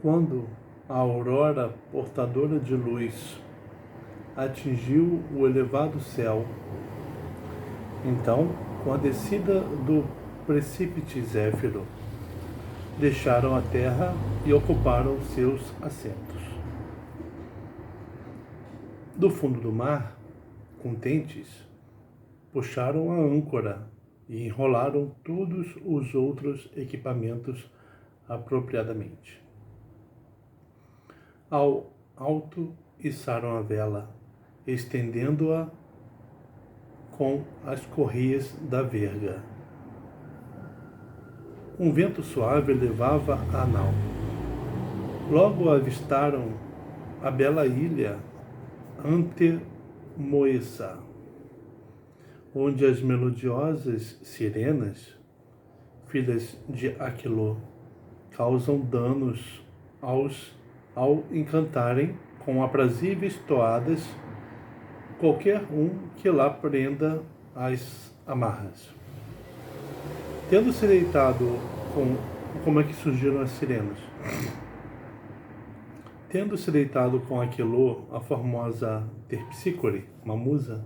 quando a aurora portadora de luz atingiu o elevado céu, então, com a descida do precípite Zéfiro, deixaram a terra e ocuparam seus assentos. Do fundo do mar, contentes, puxaram a âncora e enrolaram todos os outros equipamentos apropriadamente. Ao alto içaram a vela, estendendo-a com as correias da verga. Um vento suave levava a nau. Logo avistaram a bela ilha Antemoessa, onde as melodiosas sirenas, filhas de Aquilô, causam danos ao encantarem com aprazíveis toadas qualquer um que lá prenda as amarras. Tendo-se deitado como é que surgiram as sirenas? Tendo-se deitado com Aquilô, a formosa Terpsícore, uma musa,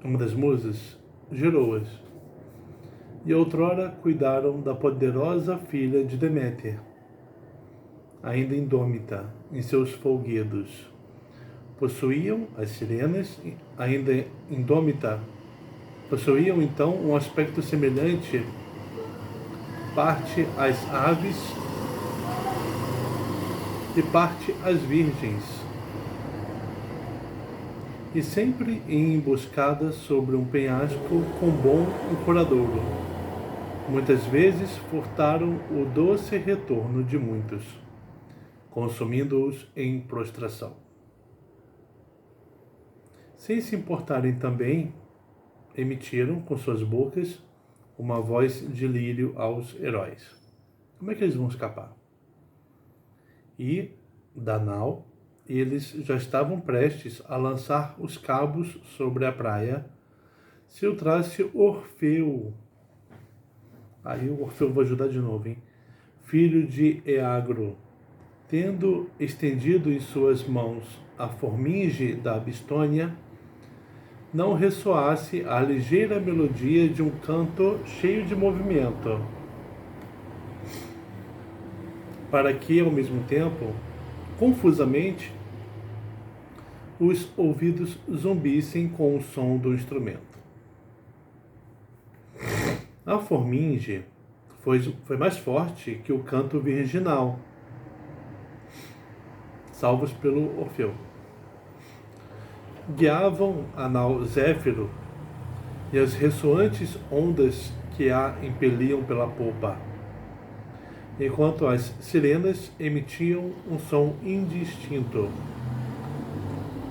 uma das musas, gerou-as. E outrora cuidaram da poderosa filha de Deméter, ainda indômita em seus folguedos. Possuíam as sirenas, ainda indômita, possuíam então um aspecto semelhante, parte às aves e parte às virgens, e sempre em emboscada sobre um penhasco com bom ancoradouro. Muitas vezes furtaram o doce retorno de muitos, consumindo-os em prostração. Sem se importarem também, emitiram com suas bocas uma voz de lírio aos heróis. Como é que eles vão escapar? E, da nau, eles já estavam prestes a lançar os cabos sobre a praia, se o trasse Orfeu. Aí o Orfeu vai ajudar de novo, hein? Filho de Eagro, tendo estendido em suas mãos a forminge da Bistônia, não ressoasse a ligeira melodia de um canto cheio de movimento, para que, ao mesmo tempo, confusamente, os ouvidos zumbissem com o som do instrumento. A forminge foi mais forte que o canto virginal, salvos pelo Orfeu. Guiavam a nau Zéfiro e as ressoantes ondas que a impeliam pela popa, enquanto as sirenas emitiam um som indistinto.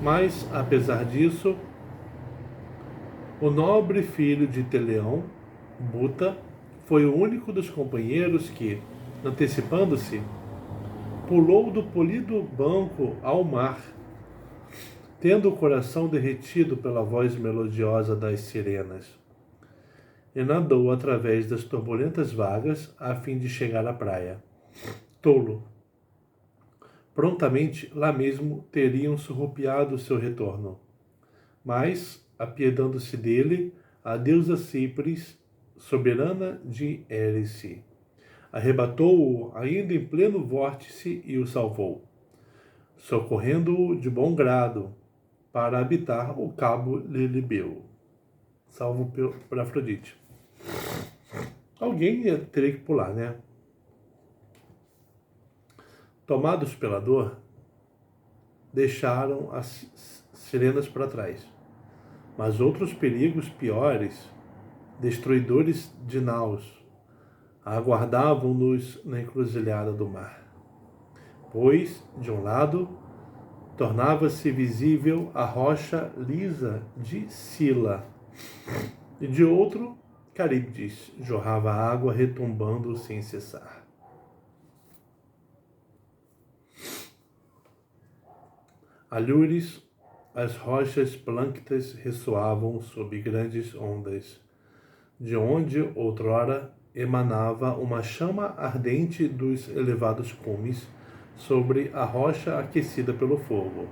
Mas, apesar disso, o nobre filho de Teleão, Buta, foi o único dos companheiros que, antecipando-se, pulou do polido banco ao mar, tendo o coração derretido pela voz melodiosa das sirenas, e nadou através das turbulentas vagas a fim de chegar à praia. Tolo! Prontamente, lá mesmo, teriam surrupiado seu retorno. Mas, apiedando-se dele, a deusa Cipris, soberana de Érice, arrebatou-o ainda em pleno vórtice e o salvou, socorrendo-o de bom grado para habitar o cabo Lilibeu, salvo por Afrodite. Alguém teria que pular, né? Tomados pela dor, deixaram as sirenas para trás. Mas outros perigos piores, destruidores de naus, aguardavam-nos na encruzilhada do mar. Pois, de um lado, tornava-se visível a rocha lisa de Sila, e de outro, Caríbdis, jorrava água retumbando sem cessar. Alhures, as rochas plânctas ressoavam sob grandes ondas, de onde, outrora, emanava uma chama ardente dos elevados cumes sobre a rocha aquecida pelo fogo.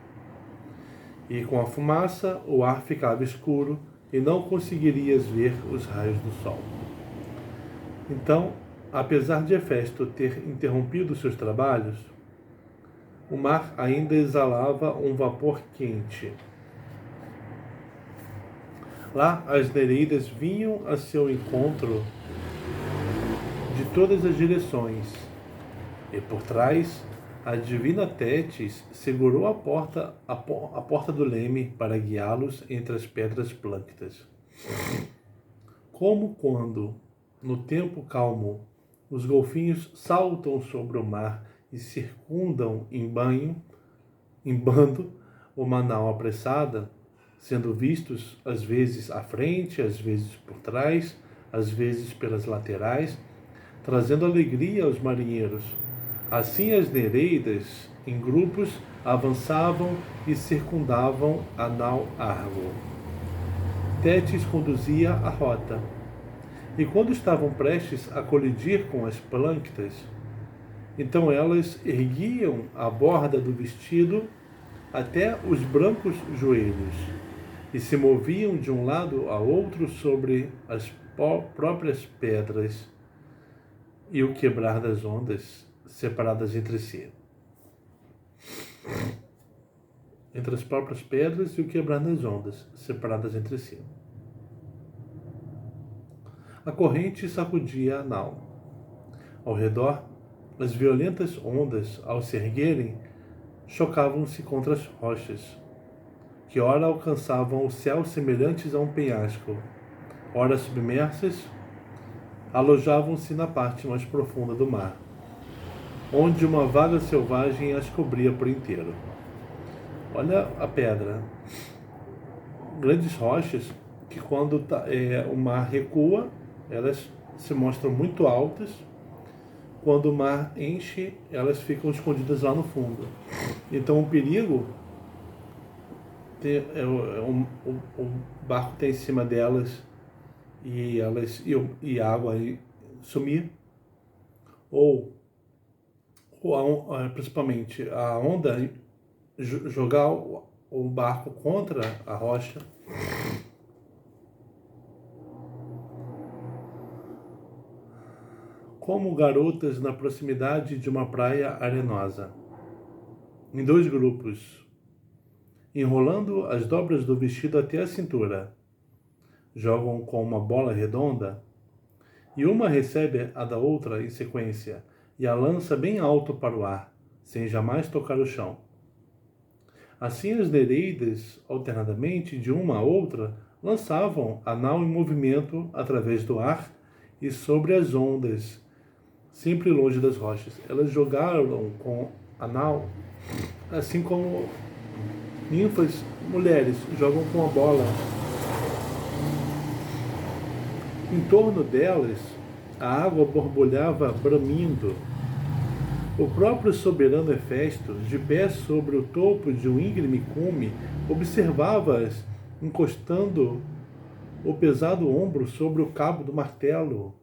E com a fumaça o ar ficava escuro e não conseguirias ver os raios do sol. Então, apesar de Hefesto ter interrompido seus trabalhos, o mar ainda exalava um vapor quente. Lá as nereidas vinham a seu encontro de todas as direções, e por trás a divina Tétis segurou a porta do leme para guiá-los entre as pedras plânctas. Como quando, no tempo calmo, os golfinhos saltam sobre o mar e circundam em bando uma nau apressada, sendo vistos às vezes à frente, às vezes por trás, às vezes pelas laterais, trazendo alegria aos marinheiros. Assim as nereidas, em grupos, avançavam e circundavam a nau Argo. Tétis conduzia a rota, e quando estavam prestes a colidir com as plânctas, então elas erguiam a borda do vestido até os brancos joelhos e se moviam de um lado a outro sobre as próprias pedras e o quebrar das ondas separadas entre si. Entre as próprias pedras e o quebrar das ondas separadas entre si. A corrente sacudia a nau. Ao redor, as violentas ondas, ao se erguerem, chocavam-se contra as rochas, que ora alcançavam o céu semelhantes a um penhasco, ora submersas, alojavam-se na parte mais profunda do mar, onde uma vaga selvagem as cobria por inteiro. Olha a pedra. Grandes rochas que quando o mar recua, elas se mostram muito altas. Quando o mar enche, elas ficam escondidas lá no fundo. Então o perigo o barco está em cima delas e a água sumir, ou principalmente a onda jogar o barco contra a rocha. Como garotas na proximidade de uma praia arenosa, em 2 grupos, enrolando as dobras do vestido até a cintura, jogam com uma bola redonda, e uma recebe a da outra em sequência e a lança bem alto para o ar, sem jamais tocar o chão. Assim as nereidas, alternadamente de uma a outra, lançavam a nau em movimento através do ar e sobre as ondas, sempre longe das rochas. Elas jogaram com a nau, assim como ninfas mulheres jogam com a bola. Em torno delas, a água borbulhava bramindo. O próprio soberano Hefesto, de pé sobre o topo de um íngreme cume, observava-as encostando o pesado ombro sobre o cabo do martelo,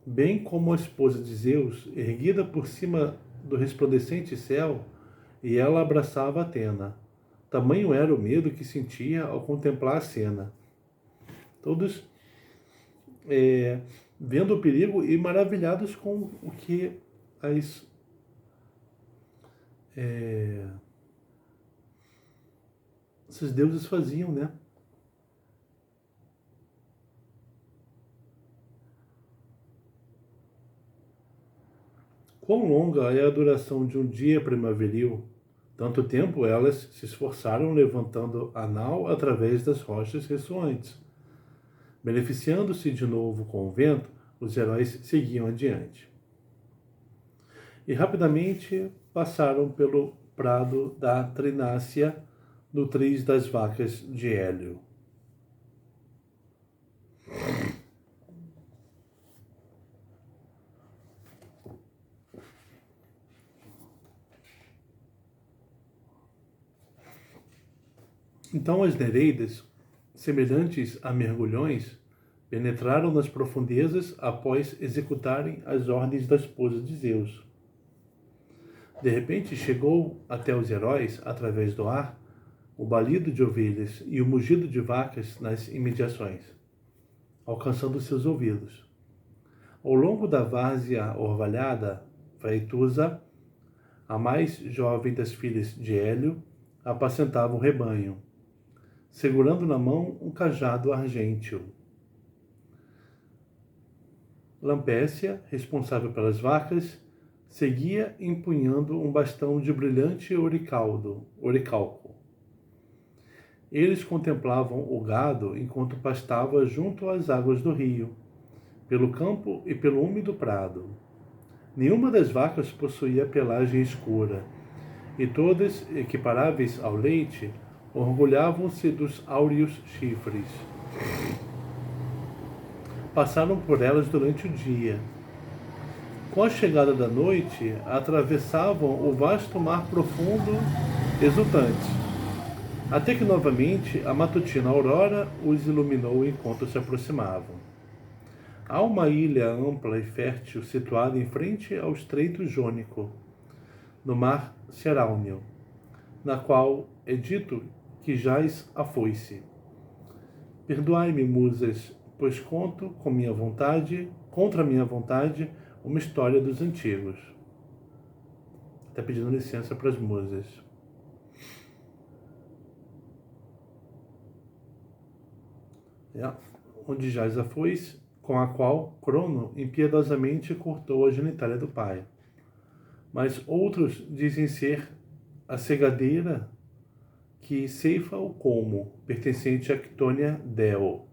bem como a esposa de Zeus, erguida por cima do resplandecente céu, e ela abraçava Atena. Tamanho era o medo que sentia ao contemplar a cena. Todos vendo o perigo e maravilhados com o que esses deuses faziam, né? Quão longa é a duração de um dia primaveril? Tanto tempo elas se esforçaram levantando a nau através das rochas ressoantes. Beneficiando-se de novo com o vento, os heróis seguiam adiante. E rapidamente passaram pelo prado da Trinácia, no triz das vacas de Hélio. Então as nereidas, semelhantes a mergulhões, penetraram nas profundezas após executarem as ordens da esposa de Zeus. De repente chegou até os heróis, através do ar, o balido de ovelhas e o mugido de vacas nas imediações, alcançando seus ouvidos. Ao longo da várzea orvalhada, Faetusa, a mais jovem das filhas de Hélio, apacentava o rebanho, segurando na mão um cajado argênteo. Lampécia, responsável pelas vacas, seguia empunhando um bastão de brilhante oricalco. Eles contemplavam o gado enquanto pastava junto às águas do rio, pelo campo e pelo úmido prado. Nenhuma das vacas possuía pelagem escura, e todas, equiparáveis ao leite, orgulhavam-se dos áureos chifres. Passaram por elas durante o dia. Com a chegada da noite, atravessavam o vasto mar profundo, exultantes, até que novamente a matutina aurora os iluminou enquanto se aproximavam. Há uma ilha ampla e fértil situada em frente ao Estreito Jônico, no mar Cerálneo, na qual é dito que jaz a foice. Perdoai-me, musas, pois conto contra minha vontade, uma história dos antigos. Está pedindo licença para as musas. Onde jaz a foice, com a qual Crono impiedosamente cortou a genitália do pai. Mas outros dizem ser a cegadeira que ceifa o colmo, pertencente a Ctônia Deo,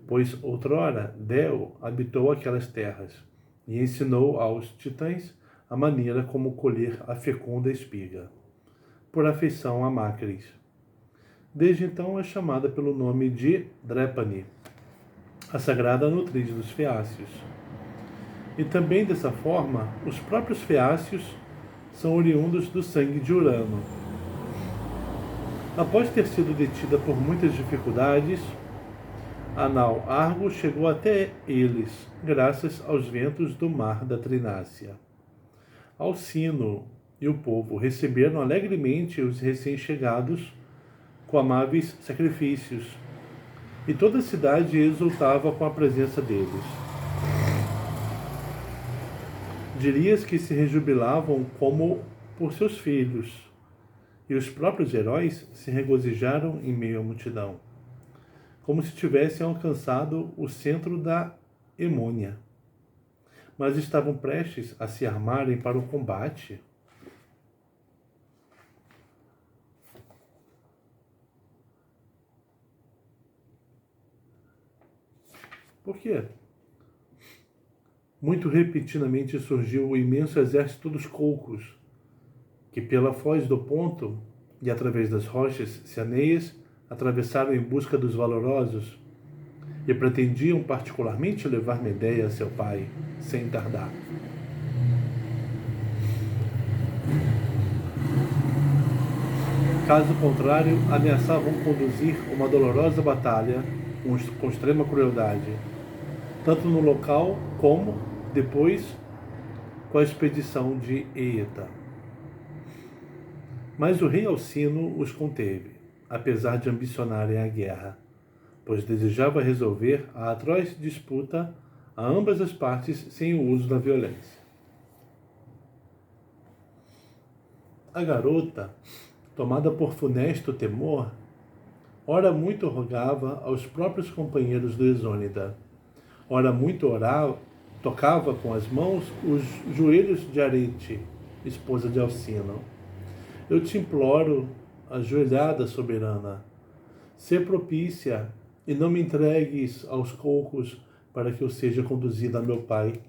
pois outrora Deo habitou aquelas terras e ensinou aos titãs a maneira como colher a fecunda espiga, por afeição a Macris. Desde então é chamada pelo nome de Drépane, a sagrada nutriz dos feácios. E também dessa forma, os próprios feácios são oriundos do sangue de Urano. Após ter sido detida por muitas dificuldades, a nau Argo chegou até eles, graças aos ventos do mar da Trinácia. Alcino e o povo receberam alegremente os recém-chegados com amáveis sacrifícios, e toda a cidade exultava com a presença deles. Dirias que se rejubilavam como por seus filhos, e os próprios heróis se regozijaram em meio à multidão, como se tivessem alcançado o centro da Emônia, mas estavam prestes a se armarem para o combate. Por quê? Muito repentinamente surgiu o imenso exército dos Colcos, que pela foz do Ponto e através das rochas cianeias atravessaram em busca dos valorosos e pretendiam particularmente levar Medeia a seu pai, sem tardar. Caso contrário, ameaçavam conduzir uma dolorosa batalha com extrema crueldade, tanto no local como, depois, com a expedição de Eeta. Mas o rei Alcino os conteve, apesar de ambicionarem a guerra, pois desejava resolver a atroz disputa a ambas as partes sem o uso da violência. A garota, tomada por funesto temor, ora muito rogava aos próprios companheiros do Exônida, ora muito tocava com as mãos os joelhos de Arete, esposa de Alcino. Eu te imploro, ajoelhada soberana, sê propícia e não me entregues aos colcos para que eu seja conduzida a meu pai,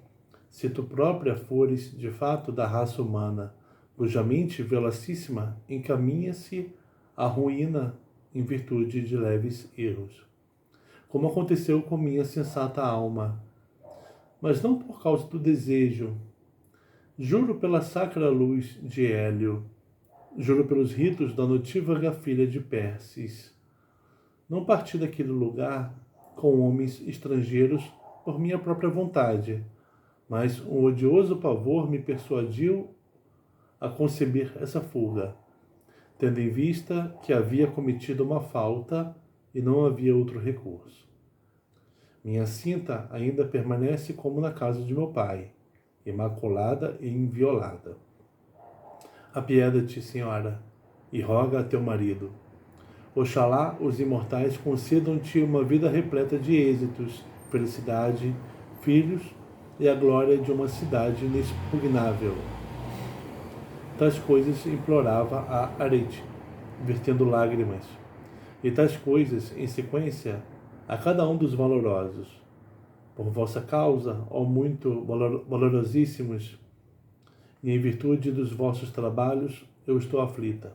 se tu própria fores de fato da raça humana, cuja mente velocíssima encaminha-se à ruína em virtude de leves erros, como aconteceu com minha sensata alma, mas não por causa do desejo. Juro pela sacra luz de Hélio, juro pelos ritos da notívaga filha de Pérsis, não parti daquele lugar com homens estrangeiros por minha própria vontade, mas um odioso pavor me persuadiu a conceber essa fuga, tendo em vista que havia cometido uma falta e não havia outro recurso. Minha cinta ainda permanece como na casa de meu pai, imaculada e inviolada. Apieda-te, senhora, e roga a teu marido. Oxalá os imortais concedam-te uma vida repleta de êxitos, felicidade, filhos e a glória de uma cidade inexpugnável. Tais coisas implorava a Arete, vertendo lágrimas, e tais coisas, em sequência, a cada um dos valorosos. Por vossa causa, ó muito valorosíssimos, e em virtude dos vossos trabalhos, eu estou aflita.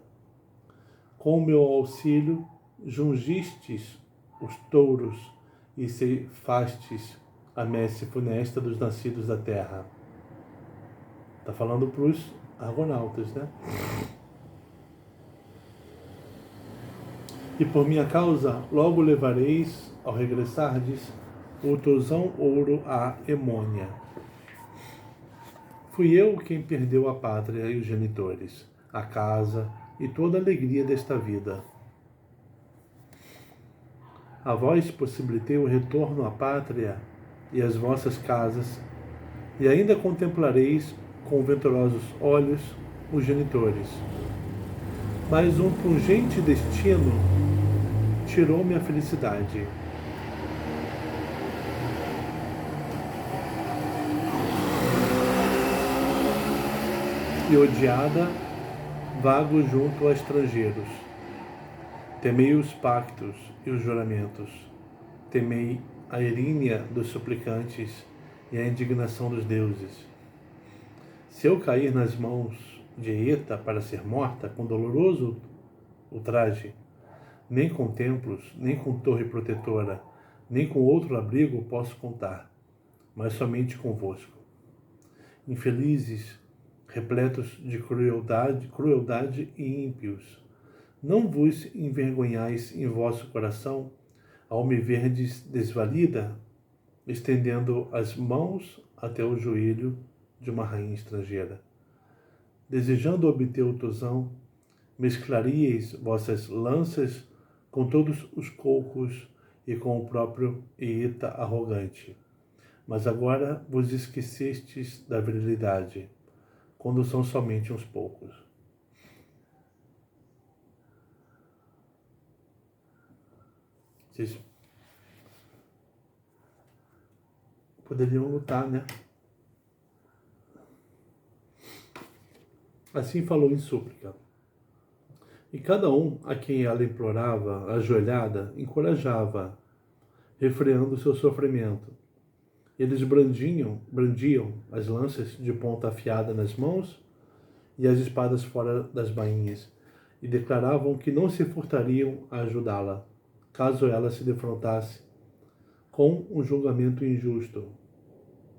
Com o meu auxílio, jungistes os touros e ceifastes a messe funesta dos nascidos da terra. Está falando para os argonautas, né? E por minha causa, logo levareis, ao regressardes, o tosão ouro à Emônia. Fui eu quem perdeu a pátria e os genitores, a casa e toda a alegria desta vida. A vós possibilitei o retorno à pátria e às vossas casas, e ainda contemplareis com venturosos olhos os genitores. Mas um pungente destino tirou-me a felicidade. E odiada, vago junto a estrangeiros. Temei os pactos e os juramentos. Temei a erínia dos suplicantes e a indignação dos deuses. Se eu cair nas mãos de Eta para ser morta com doloroso ultraje, nem com templos, nem com torre protetora, nem com outro abrigo posso contar, mas somente convosco. Infelizes, repletos de crueldade e ímpios, não vos envergonhais em vosso coração ao me verdes desvalida, estendendo as mãos até o joelho de uma rainha estrangeira. Desejando obter o tosão, mesclaríeis vossas lanças com todos os cocos e com o próprio Eta arrogante. Mas agora vos esquecestes da virilidade, quando são somente uns poucos. Vocês poderiam lutar, né? Assim falou em súplica. E cada um a quem ela implorava, ajoelhada, encorajava, refreando seu sofrimento. Eles brandiam as lanças de ponta afiada nas mãos e as espadas fora das bainhas, e declaravam que não se furtariam a ajudá-la, caso ela se defrontasse com um julgamento injusto.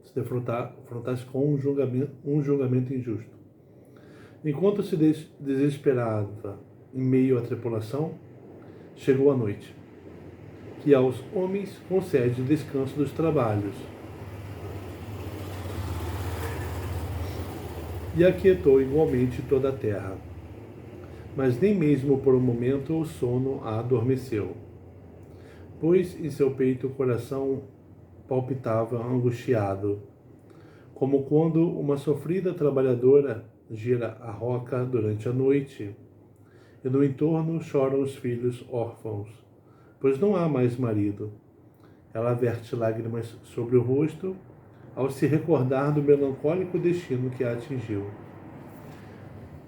Se defrontasse com um julgamento injusto. Enquanto se desesperava em meio à tripulação, chegou a noite, que aos homens concede descanso dos trabalhos, e aquietou igualmente toda a terra. Mas nem mesmo por um momento o sono a adormeceu, pois em seu peito o coração palpitava angustiado, como quando uma sofrida trabalhadora gira a roca durante a noite, e no entorno choram os filhos órfãos, pois não há mais marido. Ela verte lágrimas sobre o rosto ao se recordar do melancólico destino que a atingiu.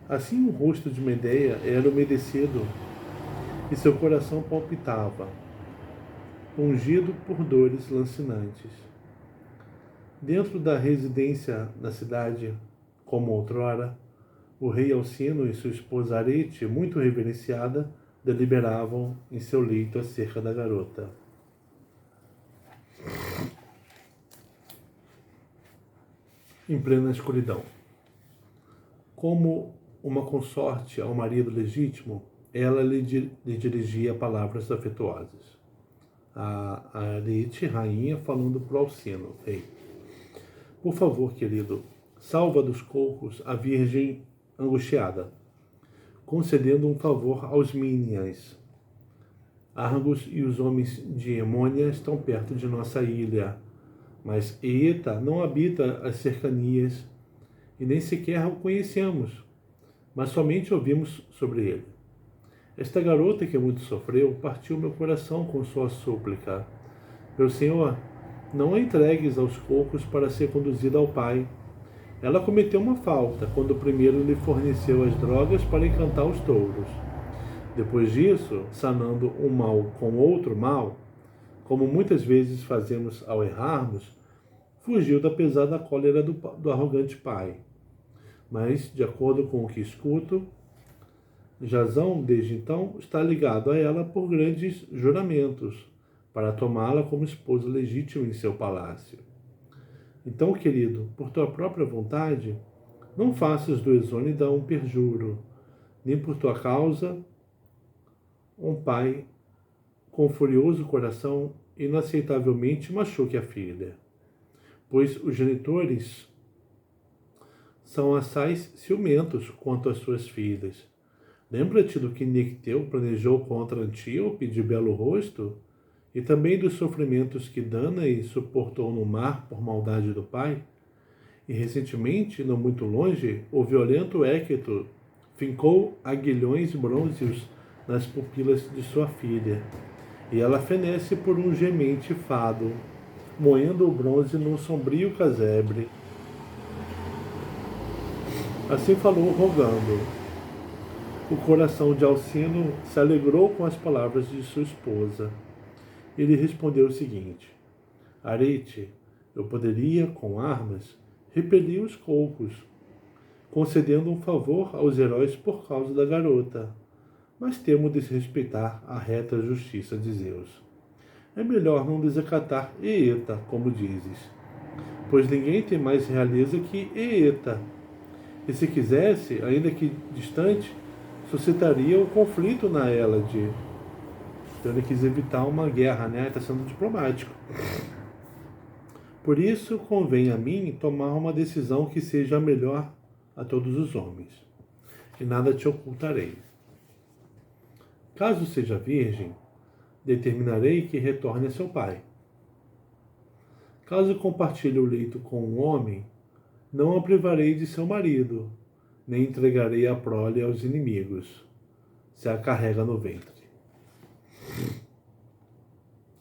Assim o rosto de Medeia era umedecido e seu coração palpitava, pungido por dores lancinantes. Dentro da residência na cidade, como outrora, o rei Alcino e sua esposa Arete, muito reverenciada, deliberavam em seu leito acerca da garota. Em plena escuridão. Como uma consorte ao marido legítimo, ela lhe dirigia palavras afetuosas. a Arete, rainha, falando para o Alcino: rei, por favor, querido, salva dos cocos a virgem angustiada, concedendo um favor aos Minians. Argos e os homens de Emônia estão perto de nossa ilha, mas Eeta não habita as cercanias e nem sequer o conhecemos, mas somente ouvimos sobre ele. Esta garota que muito sofreu partiu meu coração com sua súplica. Meu senhor, não a entregues aos cocos para ser conduzida ao pai. Ela cometeu uma falta quando o primeiro lhe forneceu as drogas para encantar os touros. Depois disso, sanando um mal com outro mal, como muitas vezes fazemos ao errarmos, fugiu da pesada cólera do arrogante pai. Mas, de acordo com o que escuto, Jazão, desde então, está ligado a ela por grandes juramentos, para tomá-la como esposa legítima em seu palácio. Então, querido, por tua própria vontade, não faças do Esônida um perjuro, nem por tua causa um pai com furioso coração inaceitavelmente machuque a filha, pois os genitores são assaz ciumentos quanto às suas filhas. Lembra-te do que Nicteu planejou contra Antíope de belo rosto, e também dos sofrimentos que Danae suportou no mar por maldade do pai? E recentemente, não muito longe, o violento Héctor fincou aguilhões brônzeos nas pupilas de sua filha, e ela fenece por um gemente fado, moendo o bronze num sombrio casebre. Assim falou, rogando. O coração de Alcino se alegrou com as palavras de sua esposa. Ele respondeu o seguinte: Arete, eu poderia, com armas, repelir os cocos, concedendo um favor aos heróis por causa da garota, mas temo desrespeitar a reta justiça de Zeus. É melhor não desacatar Eeta, como dizes, pois ninguém tem mais realeza que Eeta, e se quisesse, ainda que distante, suscitaria o conflito na Hélade. Então ele quis evitar uma guerra, né? Está sendo diplomático. Por isso, convém a mim tomar uma decisão que seja a melhor a todos os homens, e nada te ocultarei. Caso seja virgem, determinarei que retorne a seu pai. Caso compartilhe o leito com um homem, não a privarei de seu marido, nem entregarei a prole aos inimigos, se a carrega no ventre.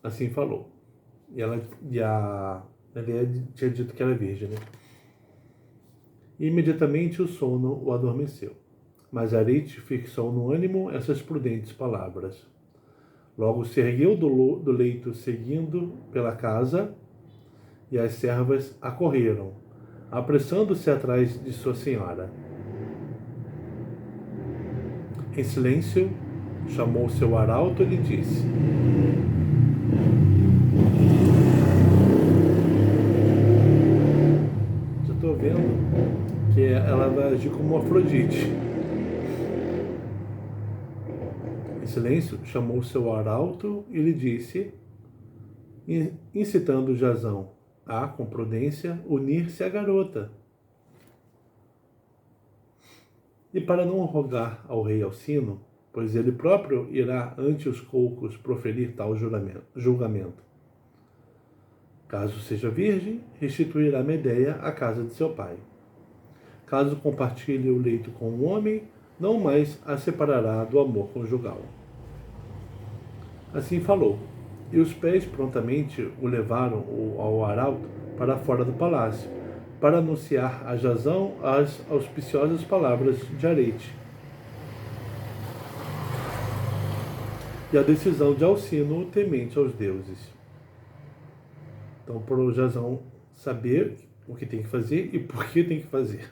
Assim falou. E ela tinha dito que era virgem, né? E imediatamente o sono o adormeceu. Mas Arete fixou no ânimo essas prudentes palavras. Logo se ergueu do leito, seguindo pela casa, e as servas acorreram, apressando-se atrás de sua senhora. Em silêncio, chamou seu arauto e lhe disse: já estou vendo que ela vai agir como Afrodite. Em silêncio, chamou seu arauto e lhe disse, incitando Jazão a, com prudência, unir-se à garota. E para não rogar ao rei Alcino, pois ele próprio irá ante os cocos proferir tal julgamento. Caso seja virgem, restituirá Medeia à casa de seu pai. Caso compartilhe o leito com um homem, não mais a separará do amor conjugal. Assim falou, e os pés prontamente o levaram ao arauto para fora do palácio, para anunciar a Jazão as auspiciosas palavras de Arete e a decisão de Alcino, temente aos deuses. Então, para o Jazão saber o que tem que fazer e por que tem que fazer.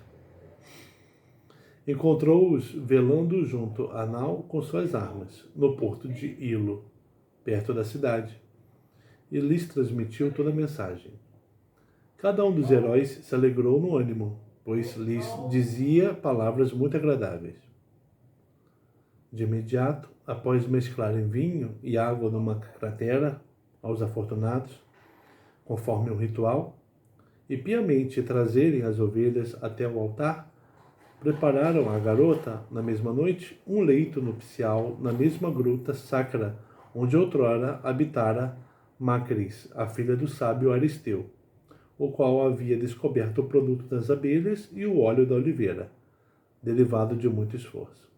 Encontrou-os velando junto a nau com suas armas, no porto de Ilo, perto da cidade, e lhes transmitiu toda a mensagem. Cada um dos heróis se alegrou no ânimo, pois lhes dizia palavras muito agradáveis. De imediato, após mesclarem vinho e água numa cratera, aos afortunados, conforme o ritual, e piamente trazerem as ovelhas até o altar, prepararam à garota, na mesma noite, um leito nupcial na mesma gruta sacra, onde outrora habitara Macris, a filha do sábio Aristeu, o qual havia descoberto o produto das abelhas e o óleo da oliveira, derivado de muito esforço.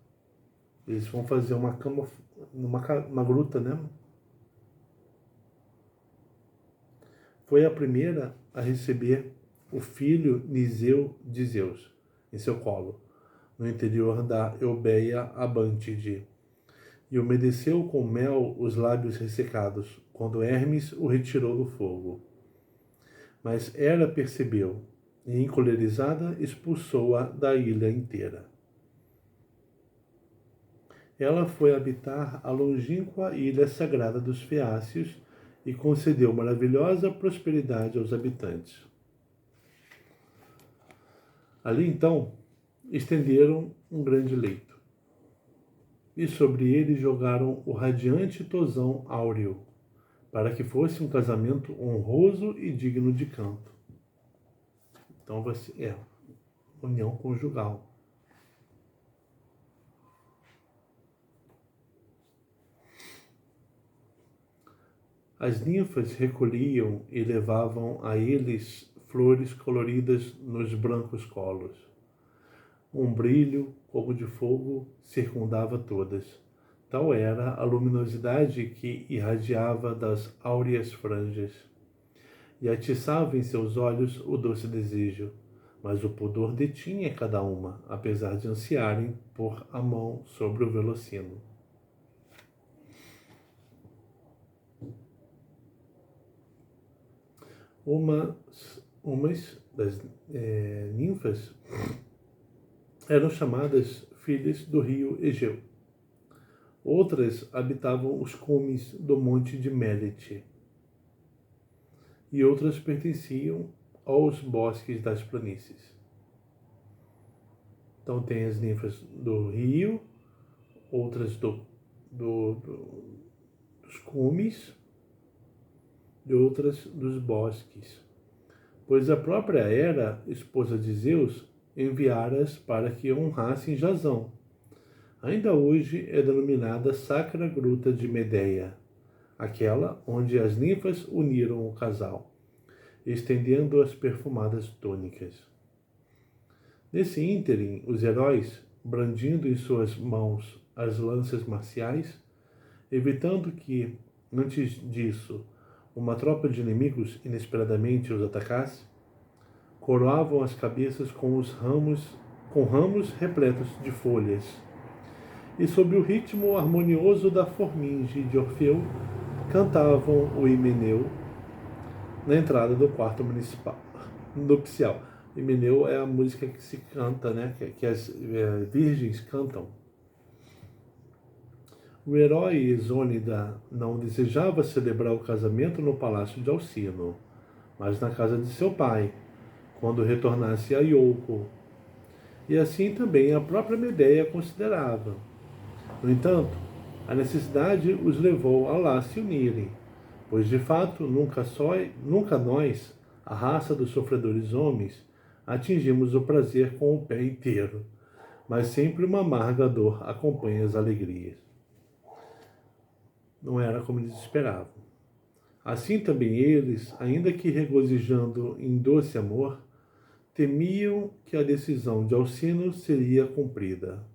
Eles vão fazer uma cama, uma gruta, né? Foi a primeira a receber o filho Niseu de Zeus em seu colo, no interior da Eubeia Abântide, e umedeceu com mel os lábios ressecados, quando Hermes o retirou do fogo. Mas Hera percebeu, e encolerizada expulsou-a da ilha inteira. Ela foi habitar a longínqua ilha sagrada dos Feácios e concedeu maravilhosa prosperidade aos habitantes. Ali então estenderam um grande leito, e sobre ele jogaram o radiante tosão áureo, para que fosse um casamento honroso e digno de canto. Então vai ser união conjugal. As ninfas recolhiam e levavam a eles flores coloridas nos brancos colos. Um brilho, como de fogo, circundava todas. Tal era a luminosidade que irradiava das áureas franjas, e atiçava em seus olhos o doce desejo, mas o pudor detinha cada uma, apesar de ansiarem pôr a mão sobre o velocino. Umas das ninfas eram chamadas filhas do rio Egeu. Outras habitavam os cumes do monte de Mélite, e outras pertenciam aos bosques das planícies. Então tem as ninfas do rio, outras dos cumes, e outras dos bosques, pois a própria Hera, esposa de Zeus, enviara-as para que honrassem Jasão. Ainda hoje é denominada Sacra Gruta de Medeia, aquela onde as ninfas uniram o casal, estendendo as perfumadas túnicas. Nesse ínterim, os heróis, brandindo em suas mãos as lanças marciais, evitando que, antes disso, uma tropa de inimigos inesperadamente os atacasse, coroavam as cabeças com ramos repletos de folhas, e sob o ritmo harmonioso da forminge de Orfeu, cantavam o himeneu na entrada do quarto nupcial. Himeneu é a música que se canta, né? Que as virgens cantam. O herói Esônida não desejava celebrar o casamento no palácio de Alcino, mas na casa de seu pai, quando retornasse a Iolco. E assim também a própria Medeia considerava. No entanto, a necessidade os levou a lá se unirem, pois de fato nunca nós, a raça dos sofredores homens, atingimos o prazer com o pé inteiro, mas sempre uma amarga dor acompanha as alegrias. Não era como eles esperavam. Assim também eles, ainda que regozijando em doce amor, temiam que a decisão de Alcino seria cumprida.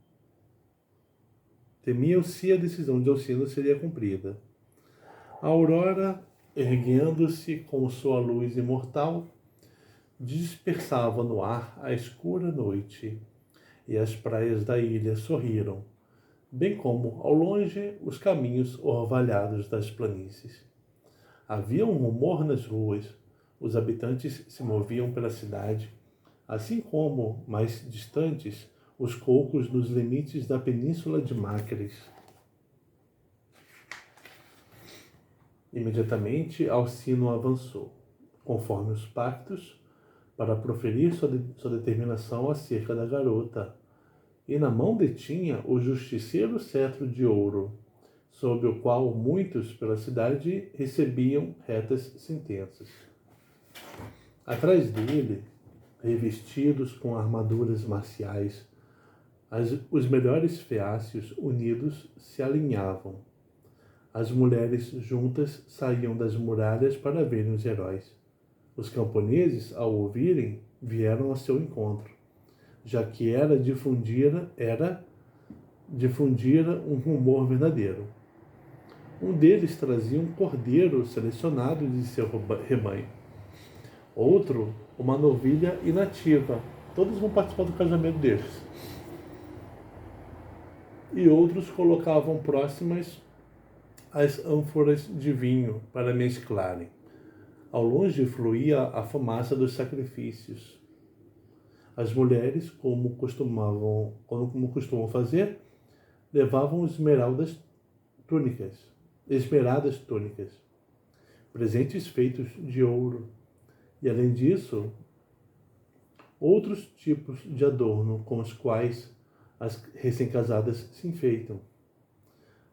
Temiam se a decisão de Alcino seria cumprida. A aurora, erguendo-se com sua luz imortal, dispersava no ar a escura noite, e as praias da ilha sorriram, bem como, ao longe, os caminhos orvalhados das planícies. Havia um rumor nas ruas, os habitantes se moviam pela cidade, assim como, mais distantes, os coucos nos limites da península de Macris. Imediatamente Alcino avançou, conforme os pactos, para proferir sua determinação acerca da garota, e na mão detinha o justiceiro cetro de ouro, sob o qual muitos pela cidade recebiam retas sentenças. Atrás dele, revestidos com armaduras marciais, os melhores feácios unidos se alinhavam. As mulheres juntas saíam das muralhas para verem os heróis. Os camponeses, ao ouvirem, vieram ao seu encontro, já que difundira um rumor verdadeiro. Um deles trazia um cordeiro selecionado de seu rebanho. Outro, uma novilha inativa. Todos vão participar do casamento deles. E outros colocavam próximas as ânforas de vinho para mesclarem. Ao longe fluía a fumaça dos sacrifícios. As mulheres, como costumam fazer, levavam esmeradas túnicas, presentes feitos de ouro, e além disso, outros tipos de adorno com os quais as recém-casadas se enfeitam.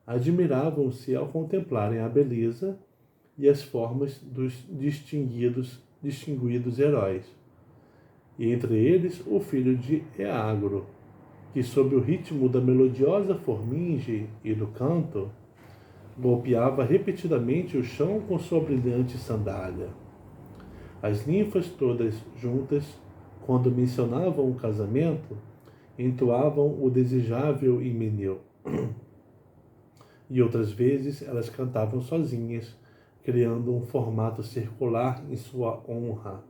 Admiravam-se ao contemplarem a beleza e as formas dos distinguidos heróis, e entre eles o filho de Eagro, que sob o ritmo da melodiosa forminge e do canto, golpeava repetidamente o chão com sua brilhante sandália. As ninfas todas juntas, quando mencionavam o casamento, entoavam o desejável Himeneu. E outras vezes elas cantavam sozinhas, criando um formato circular em sua honra.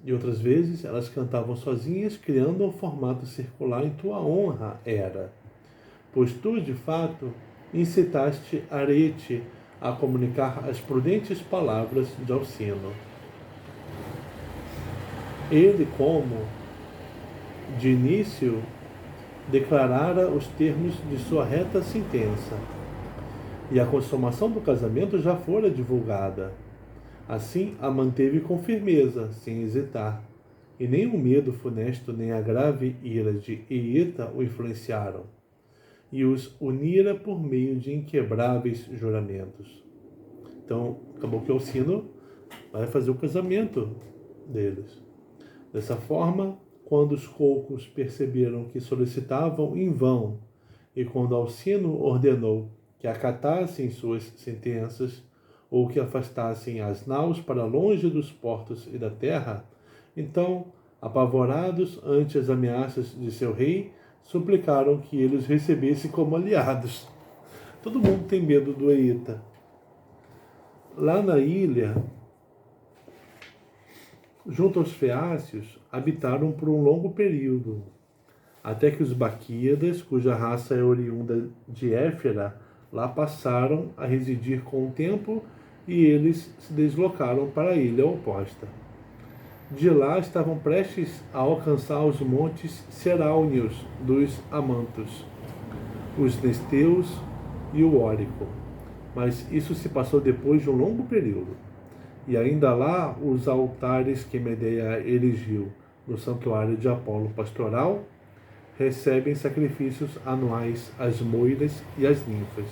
E outras vezes elas cantavam sozinhas, criando um formato circular em tua honra, pois tu, de fato, incitaste Arete a comunicar as prudentes palavras de Alcino. Ele, como de início, declarara os termos de sua reta sentença, e a consumação do casamento já fora divulgada. Assim a manteve com firmeza, sem hesitar, e nem o medo funesto nem a grave ira de Eeta o influenciaram, e os unira por meio de inquebráveis juramentos. Então, acabou que Alcino vai fazer o casamento deles. Dessa forma, quando os coucos perceberam que solicitavam em vão, e quando Alcino ordenou que acatassem suas sentenças, ou que afastassem as naus para longe dos portos e da terra, então, apavorados ante as ameaças de seu rei, suplicaram que ele os recebesse como aliados. Todo mundo tem medo do Eeta. Lá na ilha, junto aos feácios, habitaram por um longo período, até que os Baquíadas, cuja raça é oriunda de Éfera, lá passaram a residir com o tempo, e eles se deslocaram para a ilha oposta. De lá estavam prestes a alcançar os montes Cerálneos dos Amantos, os Nesteus e o Órico, mas isso se passou depois de um longo período. E ainda lá os altares que Medeia erigiu no santuário de Apolo pastoral recebem sacrifícios anuais às moiras e às ninfas.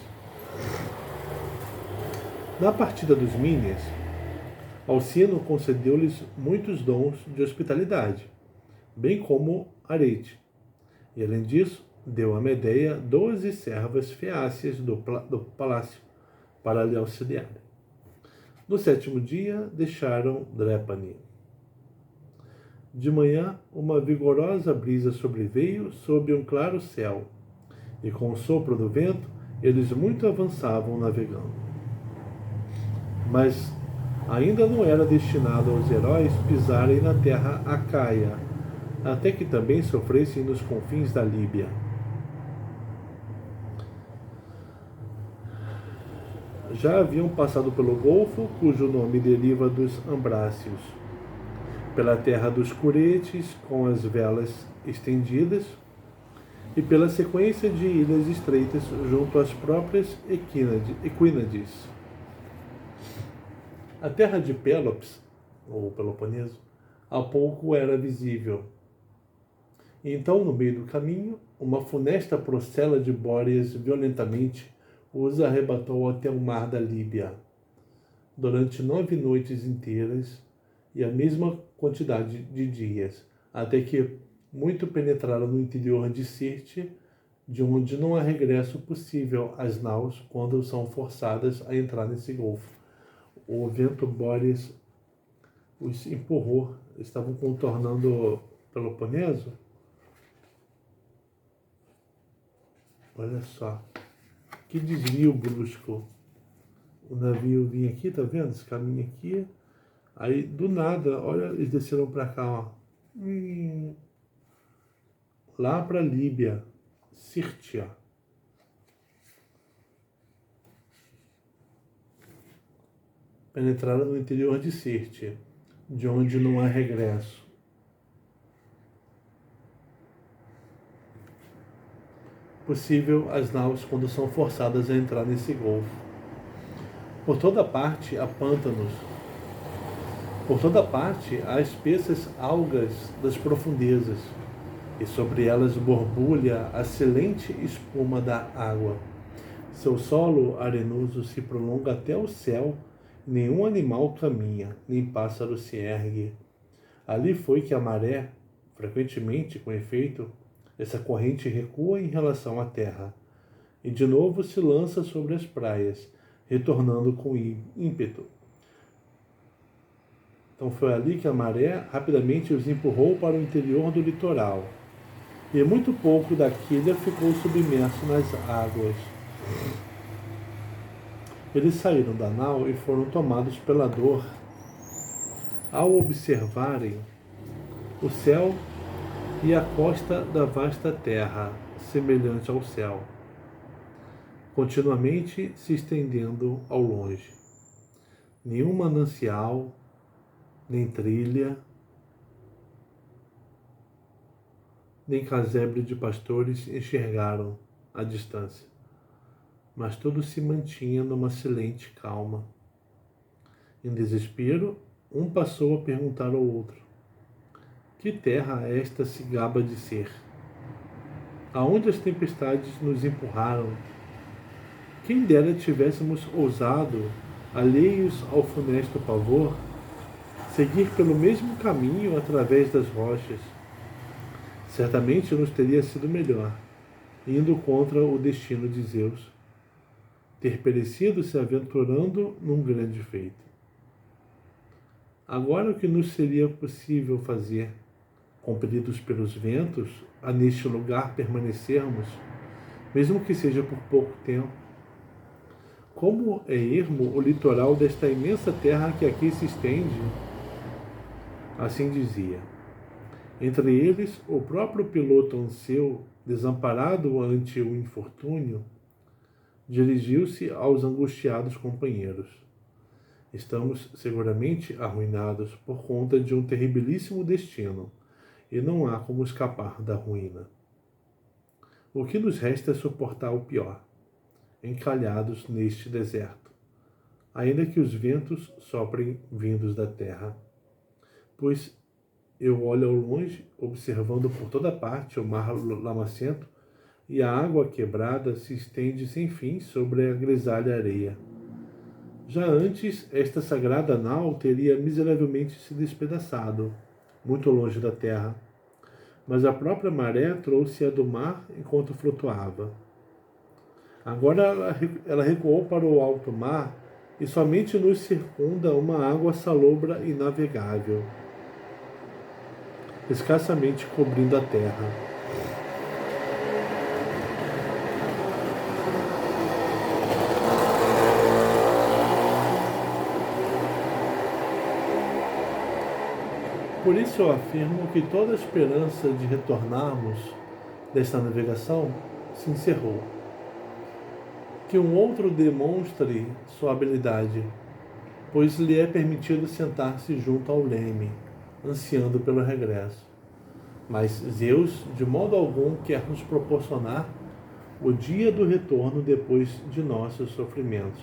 Na partida dos Mínias, Alcino concedeu-lhes muitos dons de hospitalidade, bem como Arete, e além disso deu a Medeia 12 servas feácias do palácio para lhe auxiliarem. No 7º dia deixaram Drépane. De manhã, uma vigorosa brisa sobreveio sob um claro céu, e com o sopro do vento, eles muito avançavam navegando. Mas ainda não era destinado aos heróis pisarem na terra acaia, até que também sofressem nos confins da Líbia. Já haviam passado pelo Golfo, cujo nome deriva dos Ambrácios, pela terra dos Curetes, com as velas estendidas, e pela sequência de ilhas estreitas junto às próprias Equínades. A terra de Pélops, ou Peloponeso, a pouco era visível. Então, no meio do caminho, uma funesta procela de Bóreas violentamente os arrebatou até o mar da Líbia. Durante 9 noites inteiras e a mesma quantidade de dias, até que muito penetraram no interior de Sirte, de onde não há regresso possível às naus quando são forçadas a entrar nesse golfo. O vento Bóreas os empurrou, estavam contornando o Peloponeso. Olha só, que desvio brusco. O navio vinha aqui, tá vendo? Esse caminho aqui. Aí, do nada, olha, eles desceram para cá, ó. Lá para Líbia, Sirte, ó. Penetraram no interior de Sirte, de onde não há regresso. Possível as naus quando são forçadas a entrar nesse golfo. Por toda parte há pântanos. Por toda parte há espessas algas das profundezas, e sobre elas borbulha a silente espuma da água. Seu solo arenoso se prolonga até o céu, nenhum animal caminha, nem pássaro se ergue. Ali foi que a maré, frequentemente com efeito, essa corrente recua em relação à terra, e de novo se lança sobre as praias, retornando com ímpeto. Então foi ali que a maré rapidamente os empurrou para o interior do litoral, e muito pouco da quilha ficou submerso nas águas. Eles saíram da nau e foram tomados pela dor ao observarem o céu e a costa da vasta terra, semelhante ao céu, continuamente se estendendo ao longe. Nenhum manancial, nem trilha, nem casebre de pastores enxergaram à distância, mas tudo se mantinha numa silente calma. Em desespero, um passou a perguntar ao outro: que terra esta se gaba de ser? Aonde as tempestades nos empurraram? Quem dera tivéssemos ousado, alheios ao funesto pavor, seguir pelo mesmo caminho através das rochas. Certamente nos teria sido melhor, indo contra o destino de Zeus, ter perecido se aventurando num grande feito. Agora o que nos seria possível fazer? Compelidos pelos ventos, a neste lugar permanecermos, mesmo que seja por pouco tempo? Como é ermo o litoral desta imensa terra que aqui se estende? Assim dizia. Entre eles, o próprio piloto Anseu, desamparado ante o infortúnio, dirigiu-se aos angustiados companheiros. Estamos seguramente arruinados por conta de um terribilíssimo destino, e não há como escapar da ruína. O que nos resta é suportar o pior, encalhados neste deserto, ainda que os ventos soprem vindos da terra. Pois eu olho ao longe, observando por toda parte o mar lamacento, e a água quebrada se estende sem fim sobre a grisalha areia. Já antes, esta sagrada nau teria miseravelmente se despedaçado, muito longe da terra, mas a própria maré trouxe-a do mar enquanto flutuava. Agora ela recuou para o alto mar e somente nos circunda uma água salobra e navegável, escassamente cobrindo a terra. Por isso eu afirmo que toda a esperança de retornarmos desta navegação se encerrou. Que um outro demonstre sua habilidade, pois lhe é permitido sentar-se junto ao leme, ansiando pelo regresso. Mas Zeus, de modo algum, quer nos proporcionar o dia do retorno depois de nossos sofrimentos.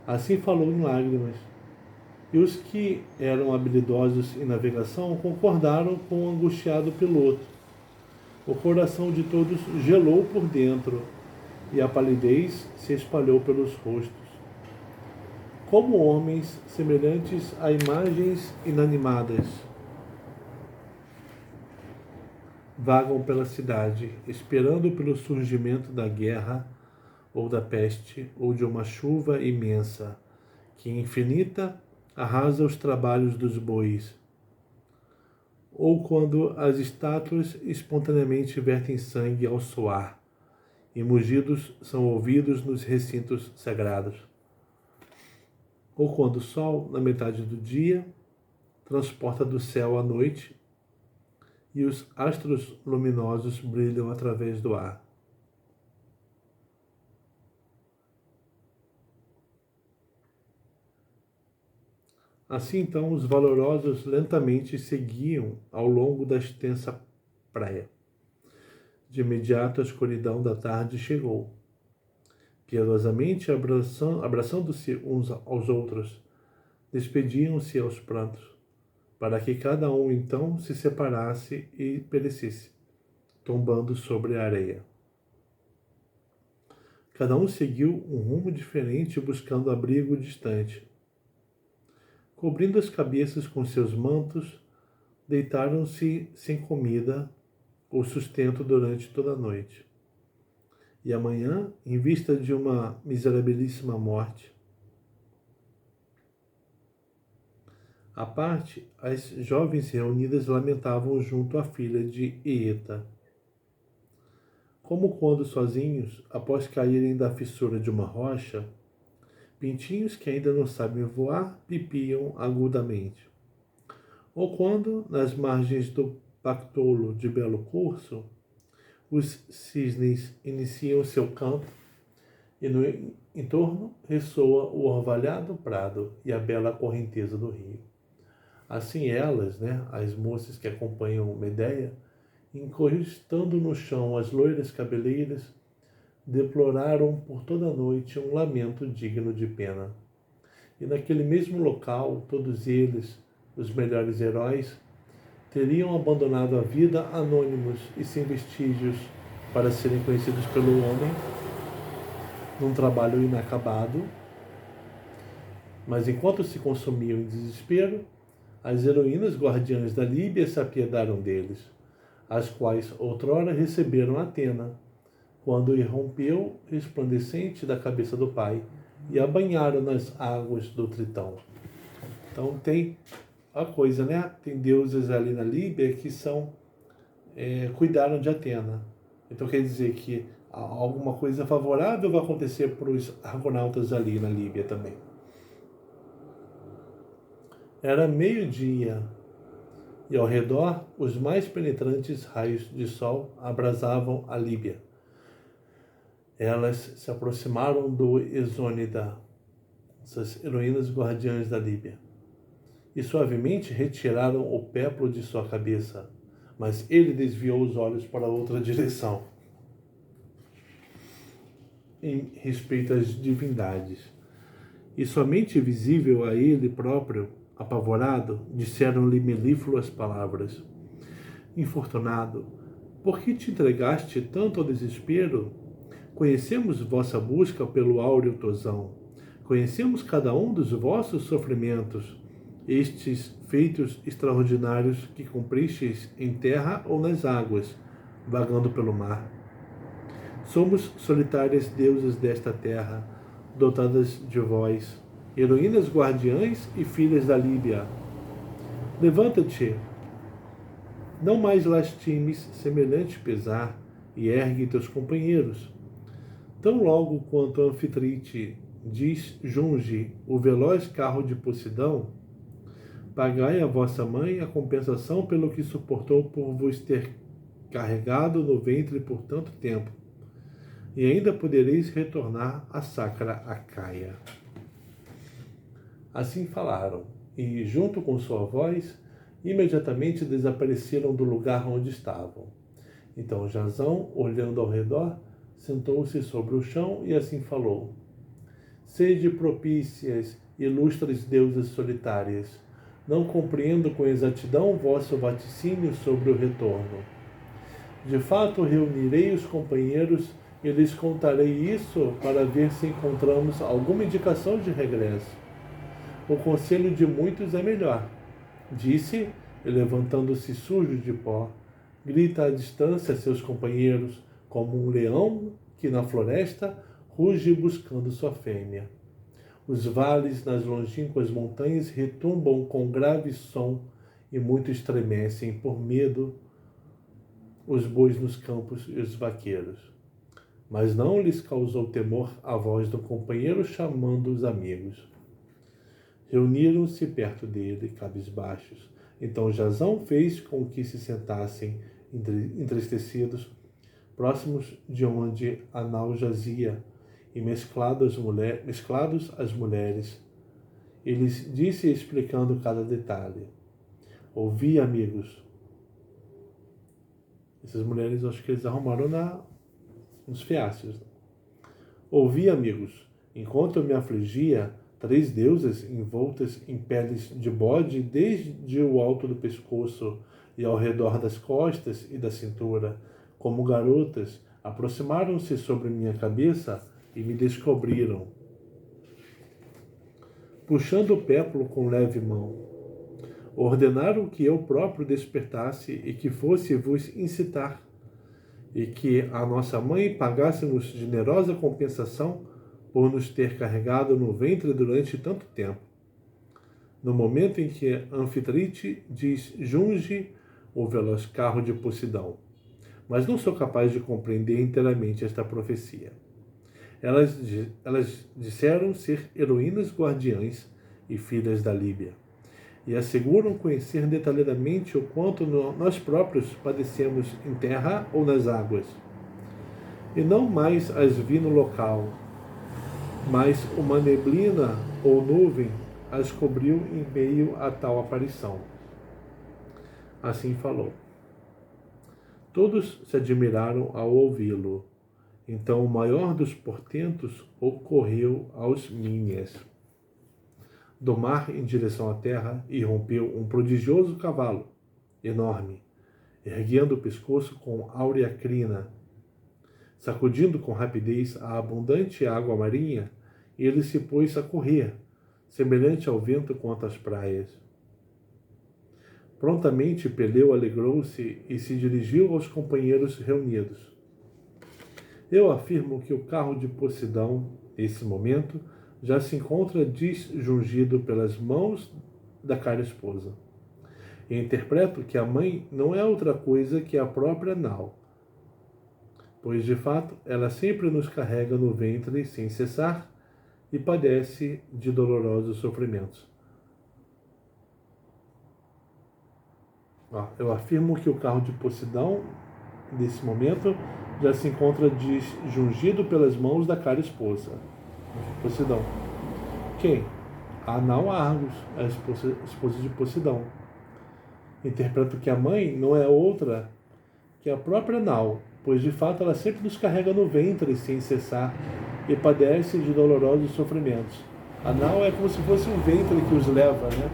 Assim falou em lágrimas, E os que eram habilidosos em navegação concordaram com o angustiado piloto. O coração de todos gelou por dentro e a palidez se espalhou pelos rostos. Como homens semelhantes a imagens inanimadas, vagam pela cidade, esperando pelo surgimento da guerra ou da peste ou de uma chuva imensa, que infinita arrasa os trabalhos dos bois, ou quando as estátuas espontaneamente vertem sangue ao soar, e mugidos são ouvidos nos recintos sagrados, ou quando o sol, na metade do dia, transporta do céu à noite e os astros luminosos brilham através do ar. Assim então os valorosos lentamente seguiam ao longo da extensa praia. De imediato a escuridão da tarde chegou. Piedosamente abraçando-se uns aos outros, despediam-se aos prantos, para que cada um então se separasse e perecesse, tombando sobre a areia. Cada um seguiu um rumo diferente buscando abrigo distante. Cobrindo as cabeças com seus mantos, deitaram-se sem comida ou sustento durante toda a noite. E amanhã, em vista de uma miserabilíssima morte, à parte, as jovens reunidas lamentavam junto à filha de Eeta. Como quando sozinhos, após caírem da fissura de uma rocha, pintinhos que ainda não sabem voar pipiam agudamente. Ou quando, nas margens do Pactolo de belo curso, os cisnes iniciam seu canto e no entorno ressoa o orvalhado prado e a bela correnteza do rio. Assim elas, as moças que acompanham Medeia, encostando no chão as loiras cabeleiras, deploraram por toda a noite um lamento digno de pena. E naquele mesmo local, todos eles, os melhores heróis, teriam abandonado a vida anônimos e sem vestígios para serem conhecidos pelo homem, num trabalho inacabado. Mas enquanto se consumiam em desespero, as heroínas guardiãs da Líbia se apiedaram deles, as quais outrora receberam Atena, quando irrompeu resplandecente da cabeça do pai, e a banharam nas águas do Tritão. Então tem a coisa, Tem deuses ali na Líbia que cuidaram de Atena. Então quer dizer que alguma coisa favorável vai acontecer para os argonautas ali na Líbia também. Era meio-dia, e ao redor os mais penetrantes raios de sol abrasavam a Líbia. Elas se aproximaram do Exônida, essas heroínas guardiãs da Líbia, e suavemente retiraram o péplo de sua cabeça, mas ele desviou os olhos para outra direção, em respeito às divindades. E somente visível a ele próprio, apavorado, disseram-lhe melífluas palavras: Infortunado, por que te entregaste tanto ao desespero? Conhecemos vossa busca pelo áureo tosão. Conhecemos cada um dos vossos sofrimentos, estes feitos extraordinários que cumpristes em terra ou nas águas, vagando pelo mar. Somos solitárias deusas desta terra, dotadas de vós, heroínas guardiãs e filhas da Líbia. Levanta-te, não mais lastimes semelhante pesar, e ergue teus companheiros. Tão logo quanto Anfitrite diz junge o veloz carro de Posidão, pagai à vossa mãe a compensação pelo que suportou por vos ter carregado no ventre por tanto tempo, e ainda podereis retornar à sacra Acaia. Assim falaram, e, junto com sua voz, imediatamente desapareceram do lugar onde estavam. Então Jasão, olhando ao redor, sentou-se sobre o chão e assim falou: Sede propícias ilustres deusas solitárias. Não compreendo com exatidão vosso vaticínio sobre o retorno. De fato, reunirei os companheiros e lhes contarei isso para ver se encontramos alguma indicação de regresso. O conselho de muitos é melhor, disse, e levantando-se sujo de pó, grita à distância a seus companheiros, como um leão que na floresta ruge buscando sua fêmea. Os vales nas longínquas montanhas retumbam com grave som e muito estremecem por medo os bois nos campos e os vaqueiros. Mas não lhes causou temor a voz do companheiro chamando os amigos. Reuniram-se perto dele, cabisbaixos. Então Jazão fez com que se sentassem, entristecidos, próximos de onde Anau jazia, e mesclados as mulheres. Eles disse explicando cada detalhe. Ouvi, amigos. Essas mulheres, acho que eles arrumaram nos fiácios. Ouvi, amigos, enquanto eu me afligia, 3 deusas envoltas em peles de bode desde o alto do pescoço e ao redor das costas e da cintura, como garotas, aproximaram-se sobre minha cabeça e me descobriram, puxando o pépulo com leve mão. Ordenaram que eu próprio despertasse e que fosse vos incitar, e que a nossa mãe pagássemos generosa compensação por nos ter carregado no ventre durante tanto tempo. No momento em que Anfitrite disjunge o veloz carro de Posidão. Mas não sou capaz de compreender inteiramente esta profecia. Elas disseram ser heroínas guardiãs e filhas da Líbia, e asseguram conhecer detalhadamente o quanto nós próprios padecemos em terra ou nas águas. E não mais as vi no local, mas uma neblina ou nuvem as cobriu em meio a tal aparição. Assim falou. Todos se admiraram ao ouvi-lo. Então o maior dos portentos ocorreu aos Mínias. Do mar em direção à terra irrompeu um prodigioso cavalo, enorme, erguendo o pescoço com áurea crina. Sacudindo com rapidez a abundante água marinha, ele se pôs a correr, semelhante ao vento quanto às praias. Prontamente Peleu alegrou-se e se dirigiu aos companheiros reunidos. Eu afirmo que o carro de Posidão, nesse momento, já se encontra disjungido pelas mãos da cara esposa. E interpreto que a mãe não é outra coisa que a própria Nau, pois de fato ela sempre nos carrega no ventre sem cessar e padece de dolorosos sofrimentos. Eu afirmo que o carro de Posidão, nesse momento, já se encontra disjungido pelas mãos da cara esposa. Posidão. Quem? A Nau Argos, a esposa de Posidão. Interpreto que a mãe não é outra que a própria Nau, pois de fato ela sempre nos carrega no ventre sem cessar e padece de dolorosos sofrimentos. A Nau é como se fosse um ventre que os leva, né?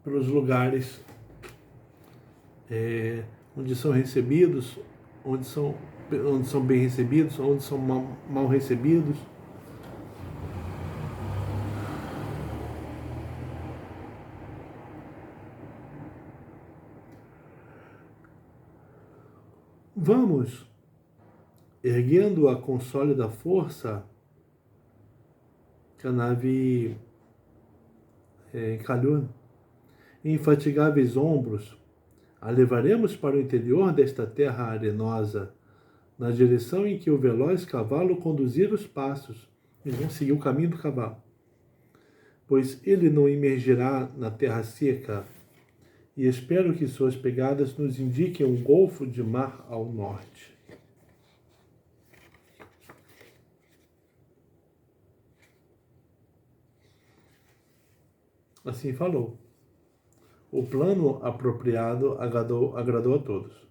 Pelos lugares onde são recebidos, onde são bem recebidos, onde são mal recebidos. Vamos, erguendo-a com sólida força, que a nave encalhou, infatigáveis ombros, a levaremos para o interior desta terra arenosa, na direção em que o veloz cavalo conduzir os passos. Eles vão seguir o caminho do cavalo, pois ele não emergirá na terra seca, e espero que suas pegadas nos indiquem um golfo de mar ao norte. Assim falou. O plano apropriado agradou a todos.